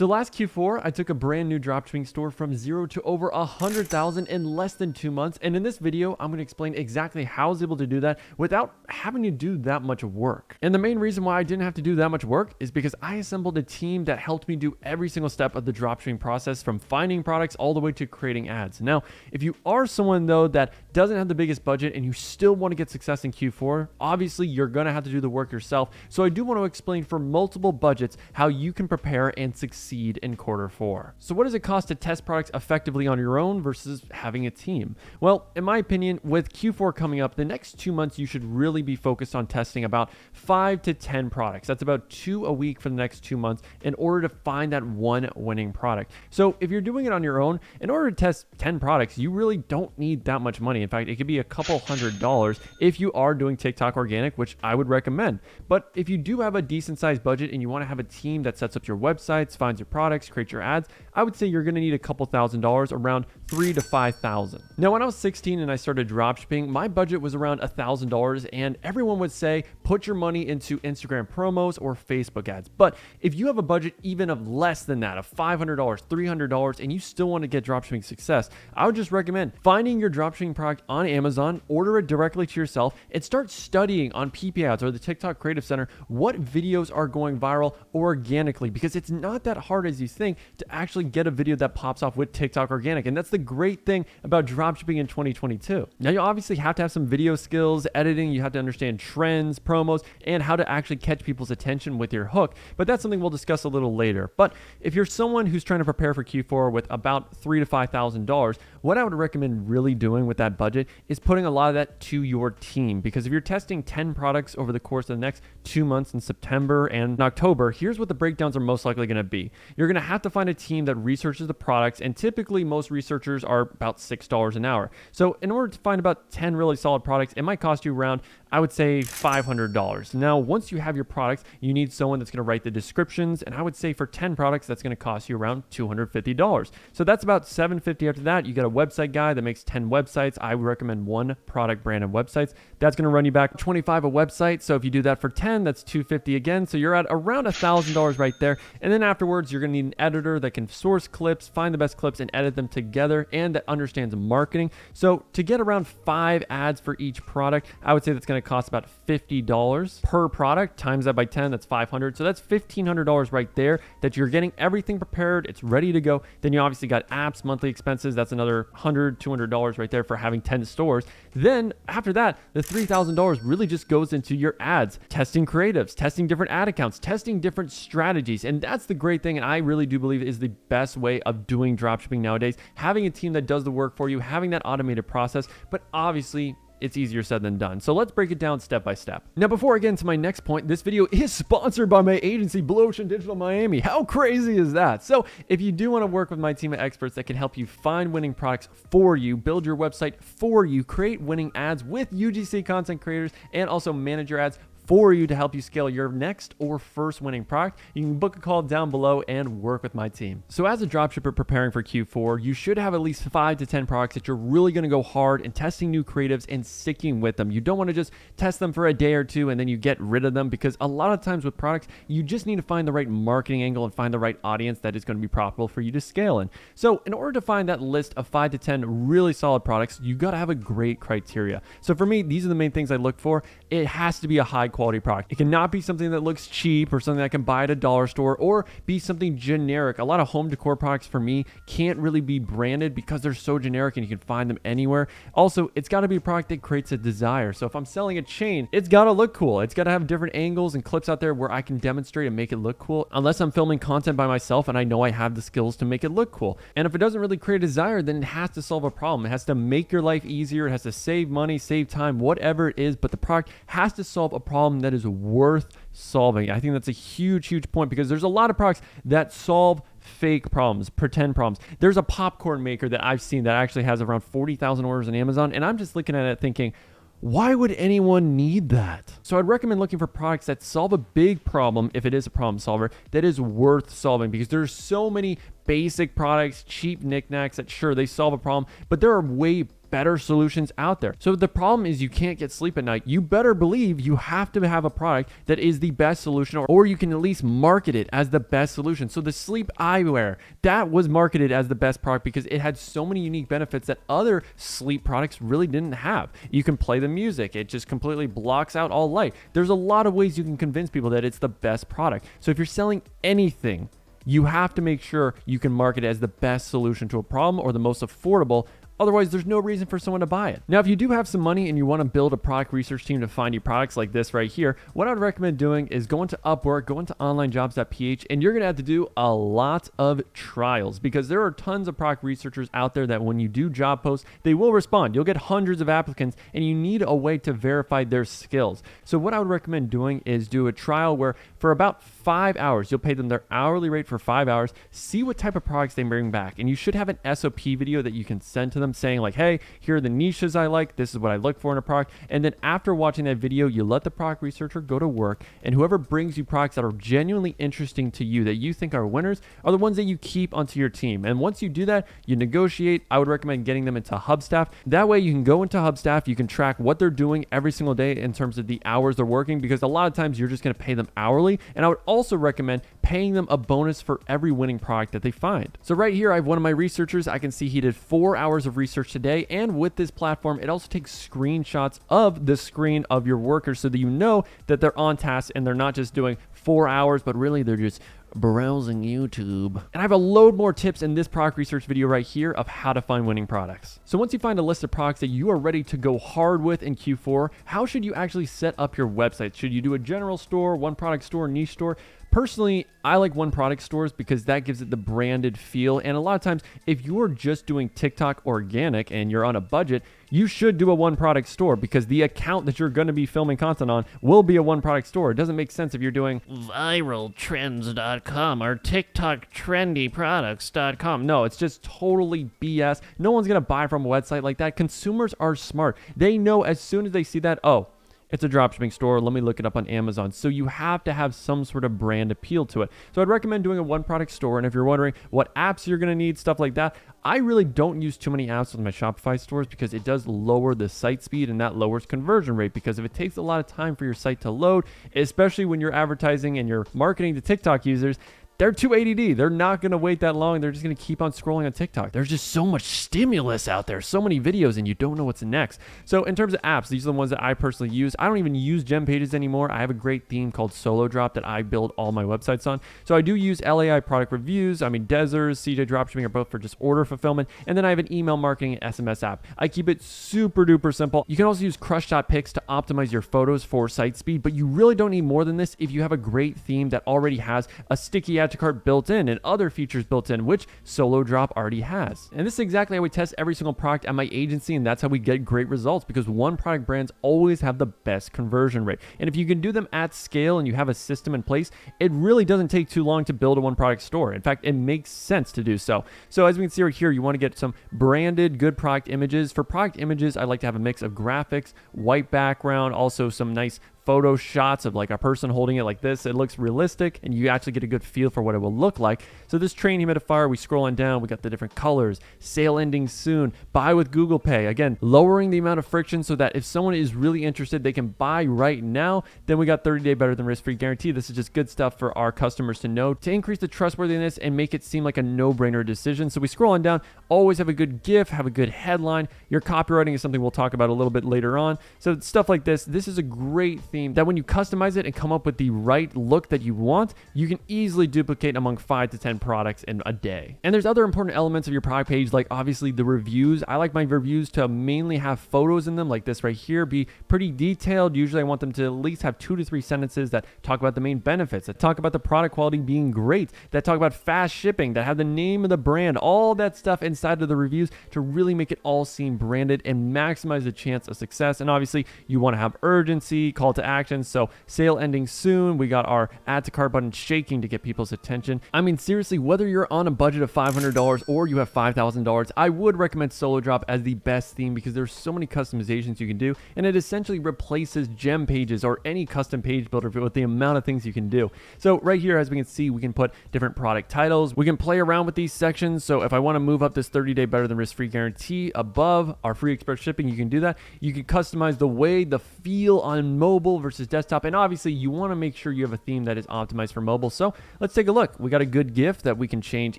So last Q4, I took a brand new dropshipping store from 0 to over 100,000 in less than 2 months. And in this video, I'm going to explain exactly how I was able to do that without having to do that much work. And the main reason why I didn't have to do that much work is because I assembled a team that helped me do every single step of the dropshipping process, from finding products all the way to creating ads. Now, if you are someone though that doesn't have the biggest budget and you still want to get success in Q4, obviously you're going to have to do the work yourself. So I do want to explain for multiple budgets how you can prepare and succeed in Q4. So what does it cost to test products effectively on your own versus having a team? Well, in my opinion, with Q4 coming up, the next 2 months, you should really be focused on testing about 5 to 10 products. That's about 2 a week for the next 2 months in order to find that one winning product. So if you're doing it on your own, in order to test 10 products, you really don't need that much money. In fact, it could be a couple $100 if you are doing TikTok organic, which I would recommend. But if you do have a decent sized budget and you want to have a team that sets up your websites, finds your products, creates your ads, I would say you're going to need a couple $1,000s, around $3,000 to $5,000. Now, when I was 16 and I started dropshipping, my budget was around $1,000, and everyone would say, put your money into Instagram promos or Facebook ads. But if you have a budget even of less than that, of $500, $300, and you still want to get dropshipping success, I would just recommend finding your dropshipping product on Amazon, order it directly to yourself, and start studying on PP Ads or the TikTok Creative Center what videos are going viral organically, because it's not that hard as you think to actually get a video that pops off with TikTok organic. And that's the great thing about dropshipping in 2022. Now, you obviously have to have some video skills, editing, you have to understand trends, promos, and how to actually catch people's attention with your hook. But that's something we'll discuss a little later. But if you're someone who's trying to prepare for Q4 with about $3,000 to $5,000, what I would recommend really doing with that budget is putting a lot of that to your team. Because if you're testing 10 products over the course of the next 2 months in September and October, here's what the breakdowns are most likely going to be. You're going to have to find a team that researches the products, and typically most researchers are about $6 an hour. So in order to find about 10 really solid products, it might cost you around, I would say, $500. Now, once you have your products, you need someone that's going to write the descriptions, and I would say for 10 products, that's going to cost you around $250. So that's about $750. After that, you got a website guy that makes 10 websites. I would recommend one product brand and websites. That's going to run you back $25 a website. So if you do that for 10, that's $250 again. So you're at around $1,000 right there. And then afterwards, you're going to need an editor that can source clips, find the best clips, and edit them together, and that understands marketing. So to get around 5 ads for each product, I would say that's going to cost about $50 per product. Times that by 10, that's $500. So that's $1,500 right there that you're getting everything prepared. It's ready to go. Then you obviously got apps, monthly expenses. That's another $100, $200 right there for having 10 stores. Then after that, the $3,000 really just goes into your ads, testing creatives, testing different ad accounts, testing different strategies. And that's the great thing, and I really do believe is the best way of doing dropshipping nowadays, having a team that does the work for you, having that automated process. But obviously, it's easier said than done. So let's break it down step by step. Now, before I get into my next point, this video is sponsored by my agency, Blue Ocean Digital Miami. How crazy is that? So if you do want to work with my team of experts that can help you find winning products for you, build your website for you, create winning ads with UGC content creators, and also manage your ads for you to help you scale your next or first winning product, you can book a call down below and work with my team. So as a dropshipper preparing for Q4, you should have at least 5 to 10 products that you're really going to go hard in testing new creatives and sticking with them. You don't want to just test them for a day or two and then you get rid of them, because a lot of times with products, you just need to find the right marketing angle and find the right audience that is going to be profitable for you to scale in. So in order to find that list of 5 to 10 really solid products, you got to have a great criteria. So for me, these are the main things I look for. It has to be a high quality product. It cannot be something that looks cheap or something I can buy at a dollar store, or be something generic. A lot of home decor products for me can't really be branded because they're so generic and you can find them anywhere. Also, it's got to be a product that creates a desire. So if I'm selling a chain, it's got to look cool. It's got to have different angles and clips out there where I can demonstrate and make it look cool, unless I'm filming content by myself and I know I have the skills to make it look cool. And if it doesn't really create a desire, then it has to solve a problem. It has to make your life easier. It has to save money, save time, whatever it is, but the product has to solve a problem that is worth solving. I think that's a huge point, because there's a lot of products that solve fake problems, pretend problems. There's a popcorn maker that I've seen that actually has around 40,000 orders on Amazon, and I'm just looking at it thinking, why would anyone need that? So I'd recommend looking for products that solve a big problem, if it is a problem solver, that is worth solving, because there's so many basic products, cheap knickknacks that sure they solve a problem, but there are way better solutions out there. So if the problem is you can't get sleep at night, you better believe you have to have a product that is the best solution, or you can at least market it as the best solution. So the sleep eyewear, that was marketed as the best product because it had so many unique benefits that other sleep products really didn't have. You can play the music, it just completely blocks out all light. There's a lot of ways you can convince people that it's the best product. So if you're selling anything, you have to make sure you can market it as the best solution to a problem or the most affordable. Otherwise, there's no reason for someone to buy it. Now, if you do have some money and you want to build a product research team to find you products like this right here, what I would recommend doing is going to Upwork, going to onlinejobs.ph, and you're going to have to do a lot of trials because there are tons of product researchers out there that when you do job posts, they will respond. You'll get hundreds of applicants and you need a way to verify their skills. So what I would recommend doing is do a trial where for about 5 hours, you'll pay them their hourly rate for 5 hours, see what type of products they bring back. And you should have an SOP video that you can send to them saying like, hey, here are the niches I like. This is what I look for in a product. And then after watching that video, you let the product researcher go to work, and whoever brings you products that are genuinely interesting to you, that you think are winners, are the ones that you keep onto your team. And once you do that, you negotiate. I would recommend getting them into Hubstaff. That way you can go into Hubstaff, you can track what they're doing every single day in terms of the hours they're working, because a lot of times you're just going to pay them hourly. And I would also recommend paying them a bonus for every winning product that they find. So right here, I have one of my researchers. I can see he did 4 hours of research today. And with this platform, it also takes screenshots of the screen of your workers so that you know that they're on task and they're not just doing 4 hours, but really they're just browsing YouTube. And I have a load more tips in this product research video right here of how to find winning products. So once you find a list of products that you are ready to go hard with in Q4, how should you actually set up your website? Should you do a general store, one product store, niche store? Personally, I like one product stores because that gives it the branded feel. And a lot of times, if you're just doing TikTok organic and you're on a budget, you should do a one product store because the account that you're going to be filming content on will be a one product store. It doesn't make sense if you're doing viraltrends.com or TikToktrendyproducts.com. No, it's just totally BS. No one's going to buy from a website like that. Consumers are smart. They know as soon as they see that, oh, it's a dropshipping store. Let me look it up on Amazon. So you have to have some sort of brand appeal to it. So I'd recommend doing a one product store. And if you're wondering what apps you're going to need, stuff like that, I really don't use too many apps with my Shopify stores because it does lower the site speed and that lowers conversion rate, because if it takes a lot of time for your site to load, especially when you're advertising and you're marketing to TikTok users, they're too ADD. They're not going to wait that long. They're just going to keep on scrolling on TikTok. There's just so much stimulus out there, so many videos, and you don't know what's next. So in terms of apps, these are the ones that I personally use. I don't even use Gem Pages anymore. I have a great theme called Solo Drop that I build all my websites on. So I do use LAI product reviews. I mean, Dezzers, CJ Dropshipping are both for just order fulfillment. And then I have an email marketing and SMS app. I keep it super duper simple. You can also use Crush.Pics to optimize your photos for site speed, but you really don't need more than this if you have a great theme that already has a sticky add to cart built in and other features built in, which Solo Drop already has. And this is exactly how we test every single product at my agency, and that's how we get great results, because one product brands always have the best conversion rate. And if you can do them at scale and you have a system in place, it really doesn't take too long to build a one product store. In fact, it makes sense to do so. So as we can see right here, you want to get some branded good product images. For product images, I like to have a mix of graphics, white background, also some nice photo shots of like a person holding it like this. It looks realistic and you actually get a good feel for what it will look like. So this train humidifier, we scroll on down, we got the different colors, sale ending soon, buy with Google Pay. Again, lowering the amount of friction so that if someone is really interested, they can buy right now. Then we got 30-day better than risk-free guarantee. This is just good stuff for our customers to know to increase the trustworthiness and make it seem like a no-brainer decision. So we scroll on down, always have a good GIF, have a good headline. Your copywriting is something we'll talk about a little bit later on. So stuff like this is a great theme that when you customize it and come up with the right look that you want, you can easily duplicate among 5 to 10 products in a day. And there's other important elements of your product page, like obviously the reviews. I like my reviews to mainly have photos in them like this right here, be pretty detailed. Usually I want them to at least have 2 to 3 sentences that talk about the main benefits, that talk about the product quality being great, that talk about fast shipping, that have the name of the brand, all that stuff inside of the reviews to really make it all seem branded and maximize the chance of success. And obviously you want to have urgency, call to action. So sale ending soon. We got our add to cart button shaking to get people's attention. I mean, seriously, whether you're on a budget of $500 or you have $5,000, I would recommend Solo Drop as the best theme because there's so many customizations you can do, and it essentially replaces gem pages or any custom page builder with the amount of things you can do. So right here, as we can see, we can put different product titles. We can play around with these sections. So if I want to move up this 30-day better than risk-free guarantee above our free express shipping, you can do that. You can customize the way, the feel on mobile versus desktop, and obviously you want to make sure you have a theme that is optimized for mobile. So let's take a look. We got a good GIF that we can change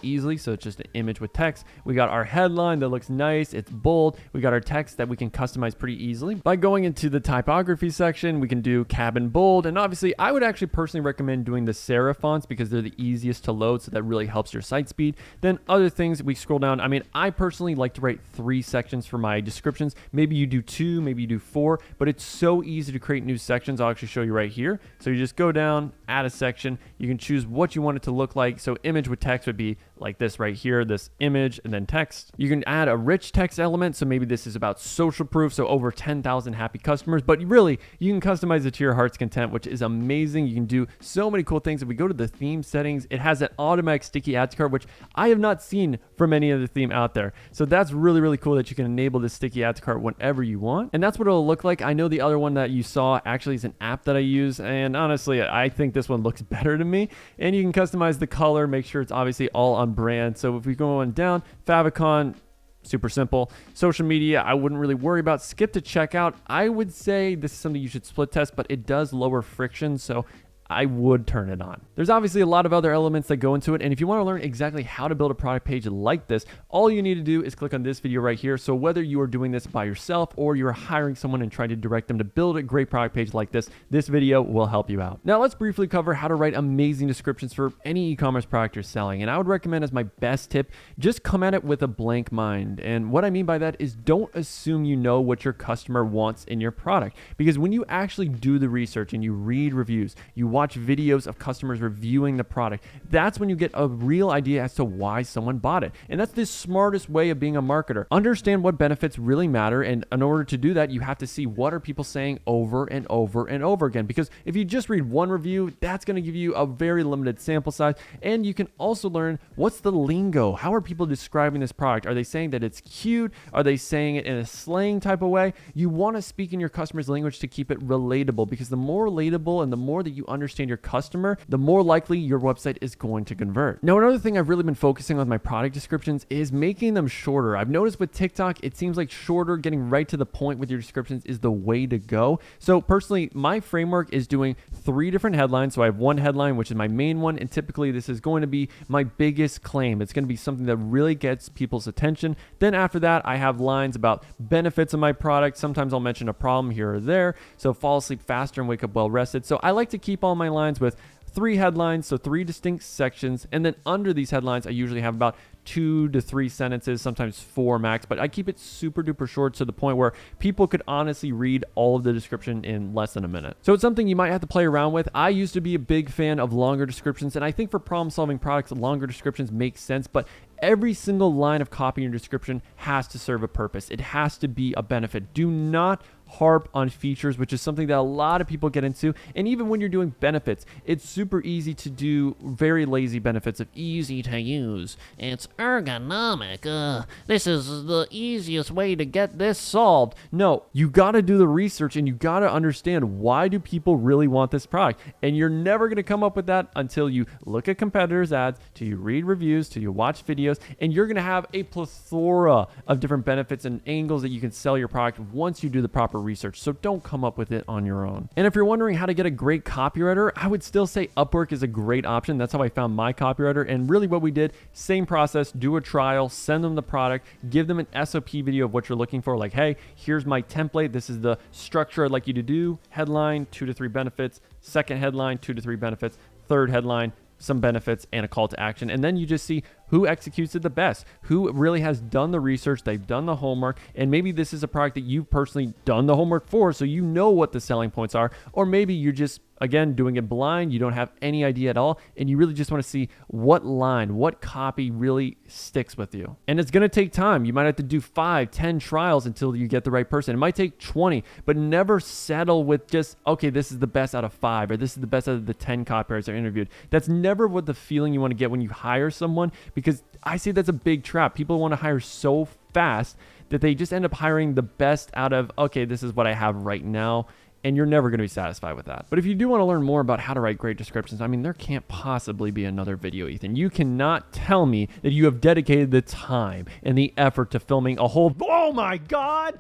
easily, so it's just an image with text. We got our headline that looks nice, it's bold. We got our text that we can customize pretty easily. By going into the typography section, we can do cabin bold, and obviously I would actually personally recommend doing the serif fonts because they're the easiest to load, so that really helps your site speed. Then other things, we scroll down. I mean, I personally like to write 3 sections for my descriptions. Maybe you do 2, maybe you do 4, but it's so easy to create new sections. I'll actually show you right here. So you just go down, add a section. You can choose what you want it to look like. So image with text would be like this right here, this image and then text. You can add a rich text element. So maybe this is about social proof. So over 10,000 happy customers, but really you can customize it to your heart's content, which is amazing. You can do so many cool things. If we go to the theme settings, it has that automatic sticky add to cart, which I have not seen from any other theme out there. So that's really, really cool that you can enable this sticky add to cart whenever you want. And that's what it'll look like. I know the other one that you saw actually is an app that I use. And honestly, I think this one looks better to me. And you can customize the color, make sure it's obviously all on brand. So if we go on down, favicon, super simple. Social media, I wouldn't really worry about. Skip to checkout. I would say this is something you should split test, but it does lower friction. So I would turn it on. There's obviously a lot of other elements that go into it, and if you want to learn exactly how to build a product page like this, all you need to do is click on this video right here. So whether you are doing this by yourself or you're hiring someone and trying to direct them to build a great product page like this video will help you out. Now let's briefly cover how to write amazing descriptions for any e-commerce product you're selling, and I would recommend as my best tip, just come at it with a blank mind. And what I mean by that is don't assume you know what your customer wants in your product, because when you actually do the research and you read reviews, you watch videos of customers reviewing the product, that's when you get a real idea as to why someone bought it. And that's the smartest way of being a marketer. Understand what benefits really matter, and in order to do that, you have to see what are people saying over and over and over again, because if you just read one review, that's going to give you a very limited sample size. And you can also learn what's the lingo. How are people describing this product? Are they saying that it's cute? Are they saying it in a slang type of way? You want to speak in your customer's language to keep it relatable, because the more relatable and the more that you understand your customer, the more likely your website is going to convert. Now, another thing I've really been focusing on with my product descriptions is making them shorter. I've noticed with TikTok, it seems like shorter, getting right to the point with your descriptions is the way to go. So personally, my framework is doing 3 different headlines. So I have one headline, which is my main one, and typically this is going to be my biggest claim. It's going to be something that really gets people's attention. Then after that, I have lines about benefits of my product. Sometimes I'll mention a problem here or there. So fall asleep faster and wake up well rested. So I like to keep all my lines with 3 headlines, so 3 distinct sections, and then under these headlines I usually have about 2 to 3 sentences, sometimes 4 max, but I keep it super duper short to the point where people could honestly read all of the description in less than a minute. So it's something you might have to play around with. I used to be a big fan of longer descriptions, and I think for problem solving products, longer descriptions make sense, but every single line of copy in your description has to serve a purpose. It has to be a benefit. Do not harp on features, which is something that a lot of people get into. And even when you're doing benefits, it's super easy to do very lazy benefits of easy to use. It's ergonomic. This is the easiest way to get this solved. No, you got to do the research and you got to understand, why do people really want this product? And you're never going to come up with that until you look at competitors' ads, till you read reviews, till you watch videos, and you're going to have a plethora of different benefits and angles that you can sell your product once you do the proper research. So don't come up with it on your own. And if you're wondering how to get a great copywriter, I would still say Upwork is a great option. That's how I found my copywriter. And really what we did, same process, do a trial, send them the product, give them an SOP video of what you're looking for. Like, hey, here's my template. This is the structure I'd like you to do. Headline, 2 to 3 benefits. Second headline, 2 to 3 benefits. Third headline, some benefits and a call to action. And then you just see who executes it the best, who really has done the research, they've done the homework, and maybe this is a product that you've personally done the homework for, so you know what the selling points are, or maybe you're just, again, doing it blind, you don't have any idea at all, and you really just want to see what line, what copy really sticks with you. And it's going to take time. You might have to do 5, 10 trials until you get the right person. It might take 20, but never settle with just, okay, this is the best out of 5, or this is the best out of the 10 copywriters I interviewed. That's never what the feeling you want to get when you hire someone, because I see that's a big trap. People want to hire so fast that they just end up hiring the best out of, okay, this is what I have right now. And you're never going to be satisfied with that. But if you do want to learn more about how to write great descriptions, I mean, there can't possibly be another video, Ethan. You cannot tell me that you have dedicated the time and the effort to filming a whole, oh my God,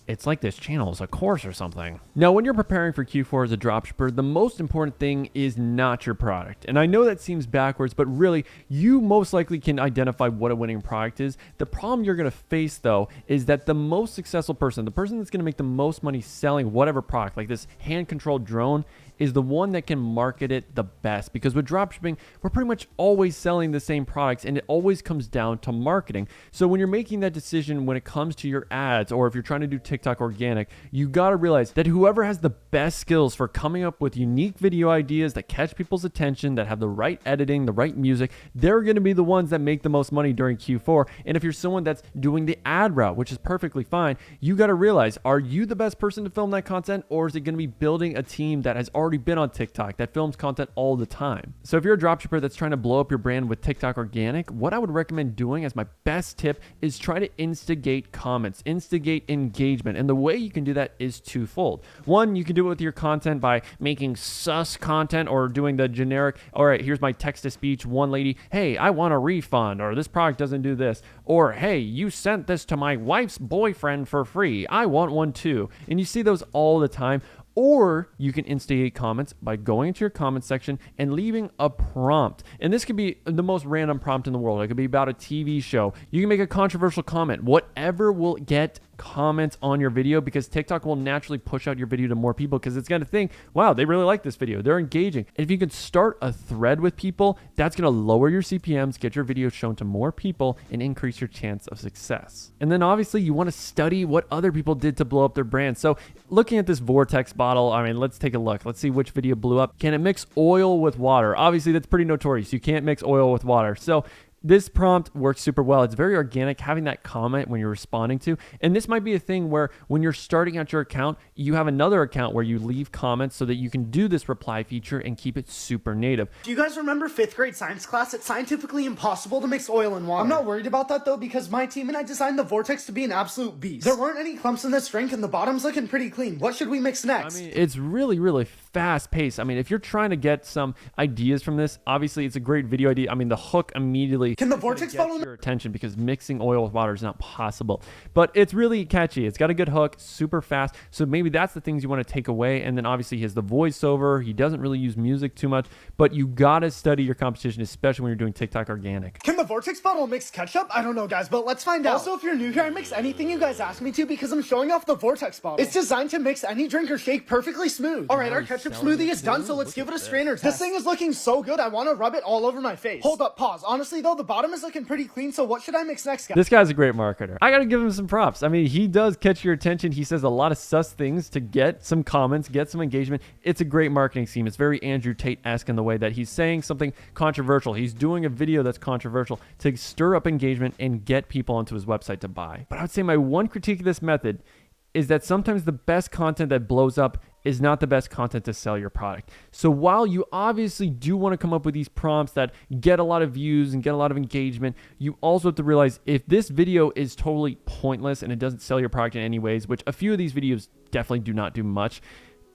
it's like this channel is a course or something. Now, when you're preparing for Q4 as a dropshipper, the most important thing is not your product. And I know that seems backwards, but really, you most likely can identify what a winning product is. The problem you're going to face, though, is that the most successful person, the person that's going to make the most money selling whatever product, like this hand-controlled drone, is the one that can market it the best. Because with dropshipping, we're pretty much always selling the same products, and it always comes down to marketing. So when you're making that decision when it comes to your ads, or if you're trying to do TikTok organic, you got to realize that whoever has the best skills for coming up with unique video ideas that catch people's attention, that have the right editing, the right music, they're going to be the ones that make the most money during Q4. And if you're someone that's doing the ad route, which is perfectly fine, you got to realize, are you the best person to film that content, or is it going to be building a team that has already been on TikTok that films content all the time? So if you're a dropshipper that's trying to blow up your brand with TikTok organic, what I would recommend doing as my best tip is try to instigate comments, instigate engagement. And the way you can do that is twofold. One, you can do it with your content by making sus content, or doing the generic, all right, here's my text to speech, one lady, hey, I want a refund, or this product doesn't do this, or hey, you sent this to my wife's boyfriend for free, I want one too. And you see those all the time. Or you can instigate comments by going into your comment section and leaving a prompt. And this could be the most random prompt in the world. It could be about a TV show. You can make a controversial comment, whatever will get comments on your video, because TikTok will naturally push out your video to more people, because it's going to think, wow, they really like this video. They're engaging. And if you can start a thread with people, that's going to lower your CPMs, get your video shown to more people, and increase your chance of success. And then obviously you want to study what other people did to blow up their brand. So looking at this Vortex bottle, I mean, let's take a look. Let's see which video blew up. Can it mix oil with water? Obviously that's pretty notorious. You can't mix oil with water. So this prompt works super well. It's very organic, having that comment when you're responding to. And this might be a thing where when you're starting out your account, you have another account where you leave comments so that you can do this reply feature and keep it super native. Do you guys remember 5th grade science class? It's scientifically impossible to mix oil and water. I'm not worried about that though, because my team and I designed the Vortex to be an absolute beast. There weren't any clumps in this drink, and the bottom's looking pretty clean. What should we mix next? I mean, it's really, really fast paced. I mean, if you're trying to get some ideas from this, obviously it's a great video idea. I mean, the hook immediately can the Vortex bottle your attention, because mixing oil with water is not possible. But it's really catchy. It's got a good hook, super fast. So maybe that's the things you want to take away. And then obviously he has the voiceover. He doesn't really use music too much, but you got to study your competition, especially when you're doing TikTok organic. Can the Vortex bottle mix ketchup? I don't know, guys, but let's find out. Also, if you're new here, I mix anything you guys ask me to, because I'm showing off the Vortex bottle. It's designed to mix any drink or shake perfectly smooth. All right, our ketchup smoothie is done, so let's give it a strainer test. This thing is looking so good, I want to rub it all over my face. Hold up, pause. Honestly though, the bottom is looking pretty clean, so what should I mix next, guys? This guy's a great marketer. I gotta give him some props. I mean, he does catch your attention. He says a lot of sus things to get some comments, get some engagement. It's a great marketing scheme. It's very Andrew Tate-esque in the way that he's saying something controversial. He's doing a video that's controversial to stir up engagement and get people onto his website to buy. But I would say my one critique of this method is that sometimes the best content that blows up is not the best content to sell your product. So while you obviously do want to come up with these prompts that get a lot of views and get a lot of engagement, you also have to realize if this video is totally pointless and it doesn't sell your product in any ways, which a few of these videos definitely do not do much,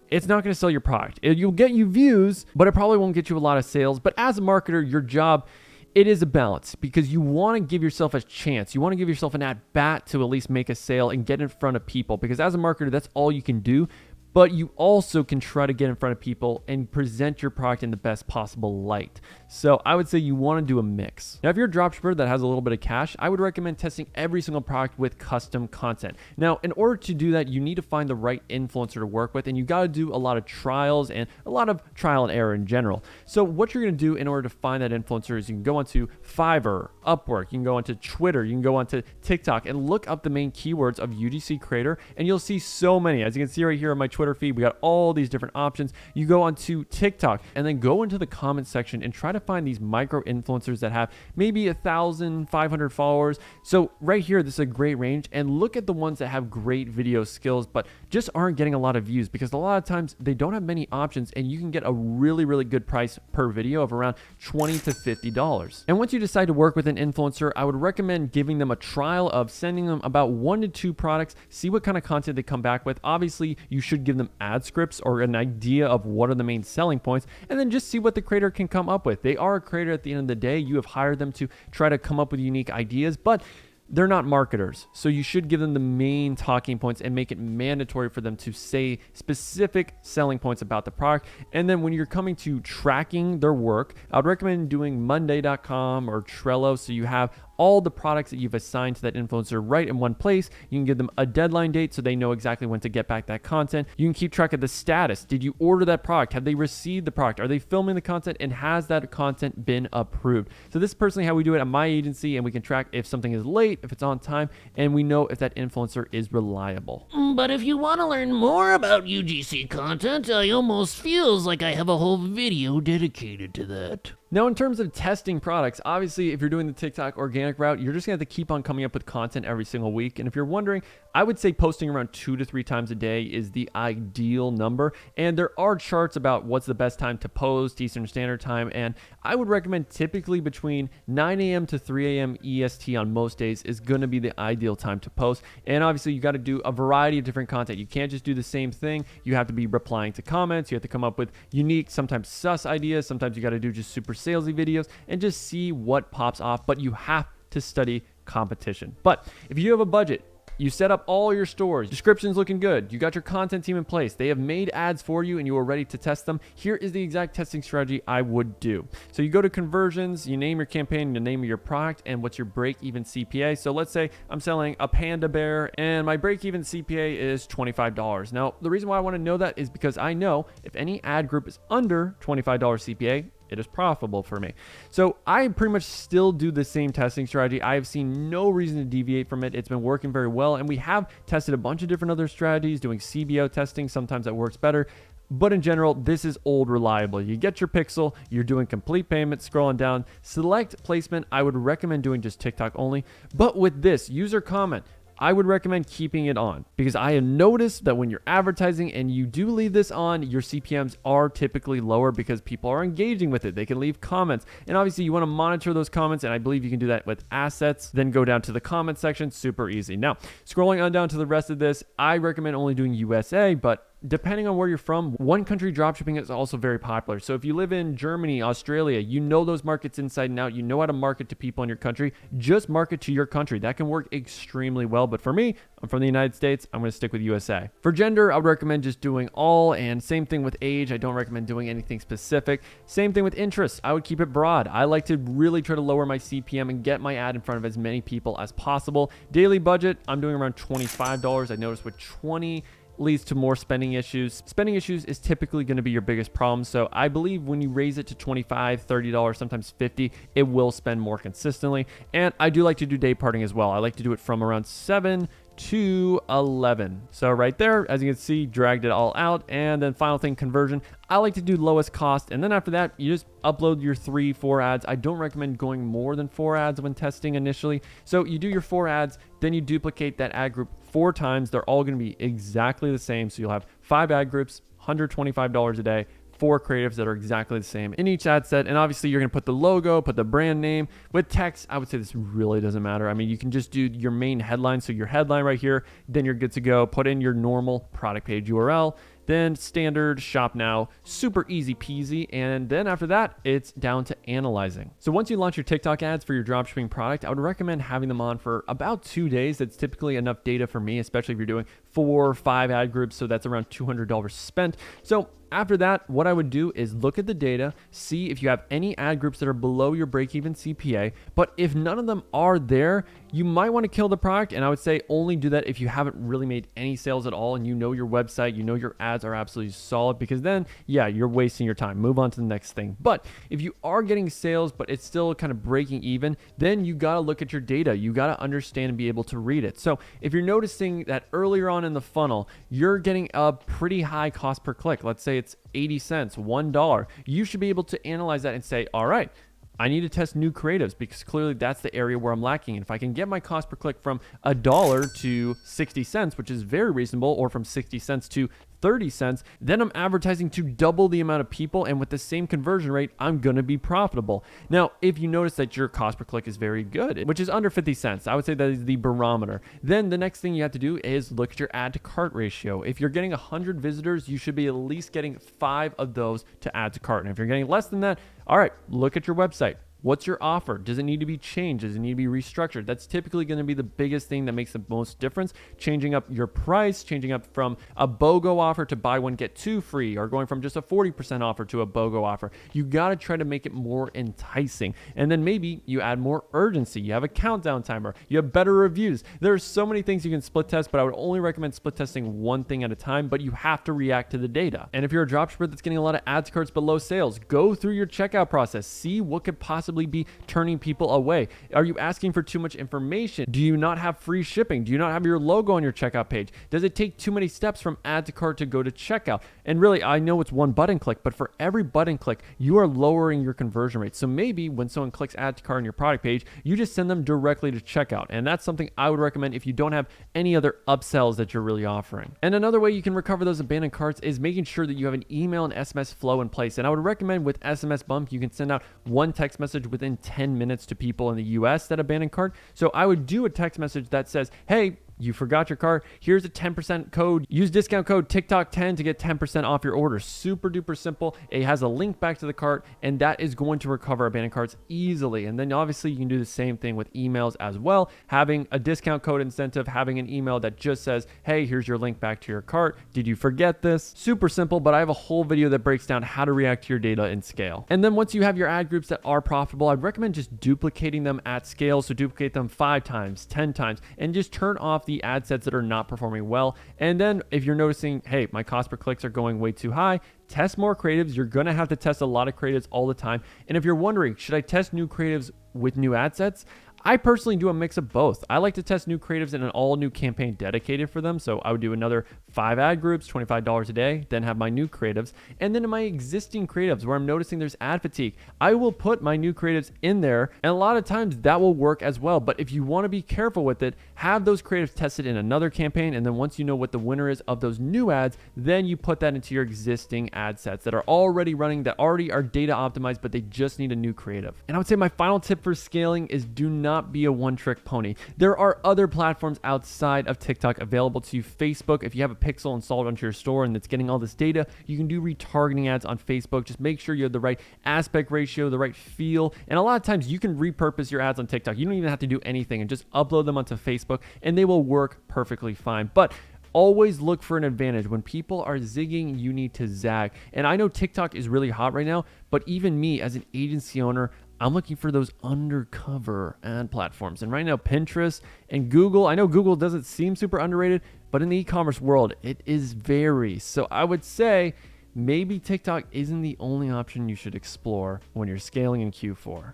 it's not going to sell your product. You'll get you views, but it probably won't get you a lot of sales. But as a marketer, your job, it is a balance, because you want to give yourself a chance. You want to give yourself an at bat to at least make a sale and get in front of people, because as a marketer, that's all you can do. but you also can try to get in front of people and present your product in the best possible light. So I would say you want to do a mix. Now, if you're a dropshipper that has a little bit of cash, I would recommend testing every single product with custom content. Now, in order to do that, you need to find the right influencer to work with, and you got to do a lot of trials and a lot of trial and error in general. So what you're going to do in order to find that influencer is you can go onto Fiverr, Upwork, you can go onto Twitter, you can go onto TikTok and look up the main keywords of UGC creator, and you'll see so many. As you can see right here on my Twitter feed, we got all these different options. You go onto TikTok and then go into the comment section and try to find these micro influencers that have maybe 1,500 followers. So right here, this is a great range, and look at the ones that have great video skills but just aren't getting a lot of views, because a lot of times they don't have many options, and you can get a really good price per video of around $20 to $50. And once you decide to work with an influencer, I would recommend giving them a trial of sending them about 1 to 2 products, see what kind of content they come back with. Obviously, you should give them ad scripts or an idea of what are the main selling points, and then just see what the creator can come up with. They are a creator at the end of the day. You have hired them to try to come up with unique ideas, but they're not marketers. So you should give them the main talking points and make it mandatory for them to say specific selling points about the product. And then when you're coming to tracking their work, I would recommend doing Monday.com or Trello, so you have all the products that you've assigned to that influencer right in one place. You can give them a deadline date so they know exactly when to get back that content. You can keep track of the status. Did you order that product? Have they received the product? Are they filming the content? And has that content been approved? So this is personally how we do it at my agency, and we can track if something is late, if it's on time, and we know if that influencer is reliable. But if you want to learn more about UGC content, I almost feels like I have a whole video dedicated to that. Now, in terms of testing products, obviously, if you're doing the TikTok organic route, you're just going to have to keep on coming up with content every single week. And if you're wondering, I would say posting around 2 to 3 times a day is the ideal number. And there are charts about what's the best time to post, Eastern Standard Time. And I would recommend typically between 9 a.m. to 3 a.m. EST on most days is going to be the ideal time to post. And obviously, you got to do a variety of different content. You can't just do the same thing. You have to be replying to comments. You have to come up with unique, sometimes sus ideas. Sometimes you got to do just super salesy videos and just see what pops off, but you have to study competition. But if you have a budget, you set up all your stores, descriptions looking good, you got your content team in place, they have made ads for you and you are ready to test them, here is the exact testing strategy I would do. So you go to conversions, you name your campaign, the name of your product, and what's your break-even CPA. So let's say I'm selling a panda bear and my break-even CPA is $25. Now, the reason why I want to know that is because I know if any ad group is under $25 CPA, it is profitable for me. So I pretty much still do the same testing strategy. I have seen no reason to deviate from it. It's been working very well. And we have tested a bunch of different other strategies, doing CBO testing. Sometimes that works better. But in general, this is old reliable. You get your pixel, you're doing complete payments, scrolling down, select placement. I would recommend doing just TikTok only. But with this user comment, I would recommend keeping it on, because I have noticed that when you're advertising and you do leave this on, your CPMs are typically lower because people are engaging with it. They can leave comments, and obviously you want to monitor those comments, and I believe you can do that with assets. Then go down to the comment section, super easy. Now, scrolling on down to the rest of this, I recommend only doing USA, but depending on where you're from, one country dropshipping is also very popular. So if you live in Germany, Australia, you know those markets inside and out, you know how to market to people in your country, just market to your country. That can work extremely well. But for me, I'm from the United States, I'm going to stick with USA. For gender, I would recommend just doing all, and same thing with age. I don't recommend doing anything specific. Same thing with interests. I would keep it broad. I like to really try to lower my CPM and get my ad in front of as many people as possible. Daily budget, I'm doing around $25. I noticed with 20 leads to more spending issues. Spending issues is typically going to be your biggest problem. So I believe when you raise it to $25, $30, sometimes $50, it will spend more consistently. And I do like to do day parting as well. I like to do it from around 7 to 11. So right there, as you can see, dragged it all out. And then final thing, conversion. I like to do lowest cost. And then after that, you just upload your 3-4 ads. I don't recommend going more than 4 ads when testing initially. So you do your 4 ads, then you duplicate that ad group 4 times. They're all going to be exactly the same. So you'll have 5 ad groups, $125 a day, 4 creatives that are exactly the same in each ad set. And obviously you're going to put the logo, put the brand name. With text, I would say this really doesn't matter. I mean, you can just do your main headline. So your headline right here, then you're good to go. Put in your normal product page URL. then standard, shop now, super easy peasy. And then after that, it's down to analyzing. So once you launch your TikTok ads for your dropshipping product, I would recommend having them on for about 2 days. That's typically enough data for me, especially if you're doing 4 or 5 ad groups. So that's around $200 spent. So after that, what I would do is look at the data, see if you have any ad groups that are below your break-even CPA. But if none of them are there, you might want to kill the product. And I would say only do that if you haven't really made any sales at all and you know your website, you know your ads are absolutely solid, because then, yeah, you're wasting your time. Move on to the next thing. But if you are getting sales, but it's still kind of breaking even, then you got to look at your data. You got to understand and be able to read it. So if you're noticing that earlier on in the funnel, you're getting a pretty high cost per click, let's say it's 80 cents, $1, you should be able to analyze that and say, all right, I need to test new creatives, because clearly that's the area where I'm lacking. And if I can get my cost per click from $1 to 60 cents, which is very reasonable, or from 60 cents to 30 cents, then I'm advertising to double the amount of people, and with the same conversion rate, I'm going to be profitable. Now, if you notice that your cost per click is very good, which is under 50 cents, I would say that is the barometer. Then the next thing you have to do is look at your add to cart ratio. If you're getting 100 visitors, you should be at least getting 5 of those to add to cart. And if you're getting less than that, all right, look at your website. What's your offer? Does it need to be changed? Does it need to be restructured? That's typically going to be the biggest thing that makes the most difference. Changing up your price, changing up from a BOGO offer to buy one, get 2 free, or going from just a 40% offer to a BOGO offer. You got to try to make it more enticing. And then maybe you add more urgency. You have a countdown timer. You have better reviews. There are so many things you can split test, but I would only recommend split testing one thing at a time, but you have to react to the data. And if you're a dropshipper that's getting a lot of add to carts but low sales, go through your checkout process. See what could possibly be turning people away. Are you asking for too much information? Do you not have free shipping? Do you not have your logo on your checkout page? Does it take too many steps from add to cart to go to checkout? And really, I know it's one button click, but for every button click, you are lowering your conversion rate. So maybe when someone clicks add to cart on your product page, you just send them directly to checkout. And that's something I would recommend if you don't have any other upsells that you're really offering. And another way you can recover those abandoned carts is making sure that you have an email and SMS flow in place. And I would recommend with SMS Bump, you can send out one text message within 10 minutes to people in the US that abandoned cart. So I would do a text message that says, hey, you forgot your cart. Here's a 10% code. Use discount code TikTok10 to get 10% off your order. Super duper simple. It has a link back to the cart, and that is going to recover abandoned carts easily. And then obviously you can do the same thing with emails as well. Having a discount code incentive, having an email that just says, hey, here's your link back to your cart. Did you forget this? Super simple, but I have a whole video that breaks down how to react to your data and scale. And then once you have your ad groups that are profitable, I'd recommend just duplicating them at scale. So duplicate them 5 times, 10 times, and just turn off the ad sets that are not performing well. And then if you're noticing, hey, my cost per clicks are going way too high, test more creatives. You're going to have to test a lot of creatives all the time. And if you're wondering, should I test new creatives with new ad sets? I personally do a mix of both. I like to test new creatives in an all new campaign dedicated for them. So I would do another 5 ad groups, $25 a day, then have my new creatives. And then in my existing creatives where I'm noticing there's ad fatigue, I will put my new creatives in there. And a lot of times that will work as well. But if you want to be careful with it, have those creatives tested in another campaign. And then once you know what the winner is of those new ads, then you put that into your existing ad sets that are already running, that already are data optimized, but they just need a new creative. And I would say my final tip for scaling is do not be a one-trick pony. There are other platforms outside of TikTok available to you. Facebook, if you have a pixel installed onto your store and it's getting all this data, you can do retargeting ads on Facebook. Just make sure you have the right aspect ratio, the right feel. And a lot of times you can repurpose your ads on TikTok. You don't even have to do anything and just upload them onto Facebook and they will work perfectly fine. But always look for an advantage. When people are zigging, you need to zag. And I know TikTok is really hot right now, but even me as an agency owner, I'm looking for those undercover ad platforms. And right now, Pinterest and Google, I know Google doesn't seem super underrated, but in the e-commerce world, it is very. So I would say maybe TikTok isn't the only option you should explore when you're scaling in Q4.